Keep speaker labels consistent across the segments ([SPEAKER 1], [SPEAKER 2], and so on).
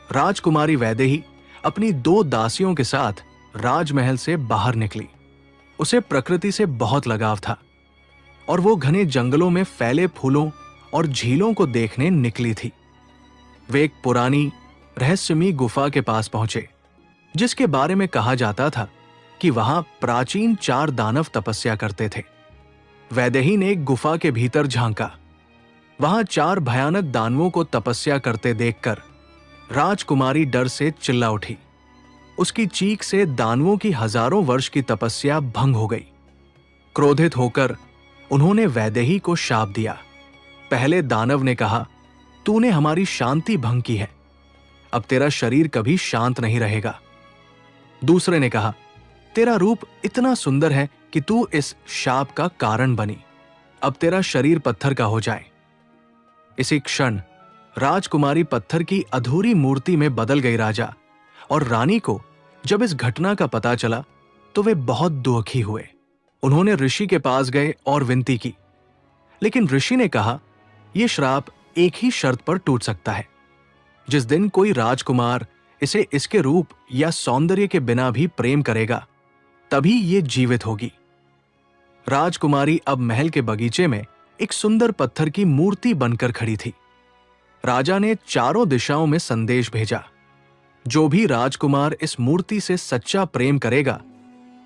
[SPEAKER 1] राजकुमारी वैदेही अपनी 2 दासियों के साथ राजमहल से बाहर निकली। उसे प्रकृति से बहुत लगाव था और वो घने जंगलों में फैले फूलों और झीलों को देखने निकली थी। वे एक पुरानी रहस्यमयी गुफा के पास पहुंचे, जिसके बारे में कहा जाता था कि वहां प्राचीन 4 दानव तपस्या करते थे। वैदेही ने एक गुफा के भीतर झांका। वहां 4 भयानक दानवों को तपस्या करते देखकर राजकुमारी डर से चिल्ला उठी। उसकी चीख से दानवों की हजारों वर्ष की तपस्या भंग हो गई। क्रोधित होकर उन्होंने वैदेही को शाप दिया। पहले दानव ने कहा, तूने हमारी शांति भंग की है, अब तेरा शरीर कभी शांत नहीं रहेगा। दूसरे ने कहा, तेरा रूप इतना सुंदर है कि तू इस शाप का कारण बनी, अब तेरा शरीर पत्थर का हो जाए। इसी क्षण राजकुमारी पत्थर की अधूरी मूर्ति में बदल गई। राजा और रानी को जब इस घटना का पता चला तो वे बहुत दुखी हुए। उन्होंने ऋषि के पास गए और विनती की, लेकिन ऋषि ने कहा, यह श्राप एक ही शर्त पर टूट सकता है। जिस दिन कोई राजकुमार इसे इसके रूप या सौंदर्य के बिना भी प्रेम करेगा, तभी ये जीवित होगी। राजकुमारी अब महल के बगीचे में एक सुंदर पत्थर की मूर्ति बनकर खड़ी थी। राजा ने चारों दिशाओं में संदेश भेजा, जो भी राजकुमार इस मूर्ति से सच्चा प्रेम करेगा,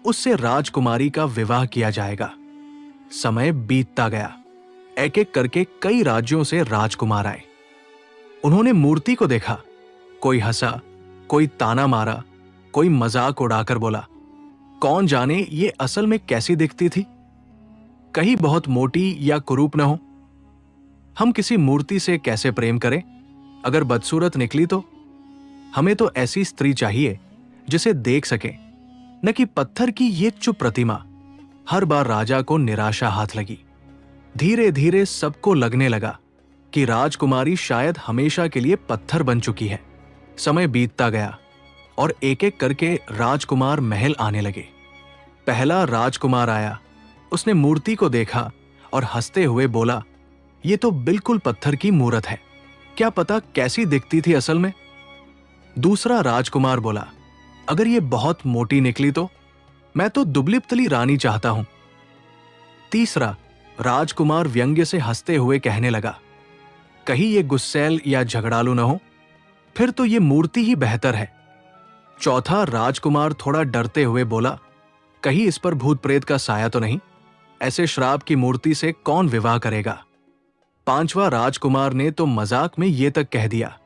[SPEAKER 1] उससे राजकुमारी का विवाह किया जाएगा। समय बीतता गया। एक एक करके कई राज्यों से राजकुमार आए। उन्होंने मूर्ति को देखा। कोई हंसा, कोई ताना मारा, कोई मजाक उड़ाकर बोला, कौन जाने ये असल में कैसी दिखती थी, कहीं बहुत मोटी या कुरूप न हो। हम किसी मूर्ति से कैसे प्रेम करें? अगर बदसूरत निकली तो? हमें तो ऐसी स्त्री चाहिए जिसे देख सके, न कि पत्थर की ये चुप प्रतिमा। हर बार राजा को निराशा हाथ लगी। धीरे धीरे सबको लगने लगा कि राजकुमारी शायद हमेशा के लिए पत्थर बन चुकी है। समय बीतता गया और एक एक करके राजकुमार महल आने लगे। पहला राजकुमार आया। उसने मूर्ति को देखा और हंसते हुए बोला, ये तो बिल्कुल पत्थर की मूरत है, क्या पता कैसी दिखती थी असल में। दूसरा राजकुमार बोला, अगर ये बहुत मोटी निकली तो? मैं तो दुबली पतली रानी चाहता हूं। तीसरा राजकुमार व्यंग्य से हंसते हुए कहने लगा, कहीं ये गुस्सैल या झगड़ालू न हो, फिर तो ये मूर्ति ही बेहतर है। चौथा राजकुमार थोड़ा डरते हुए बोला, कहीं इस पर भूत प्रेत का साया तो नहीं? ऐसे श्राप की मूर्ति से कौन विवाह करेगा? पांचवा राजकुमार ने तो मजाक में ये तक कह दिया,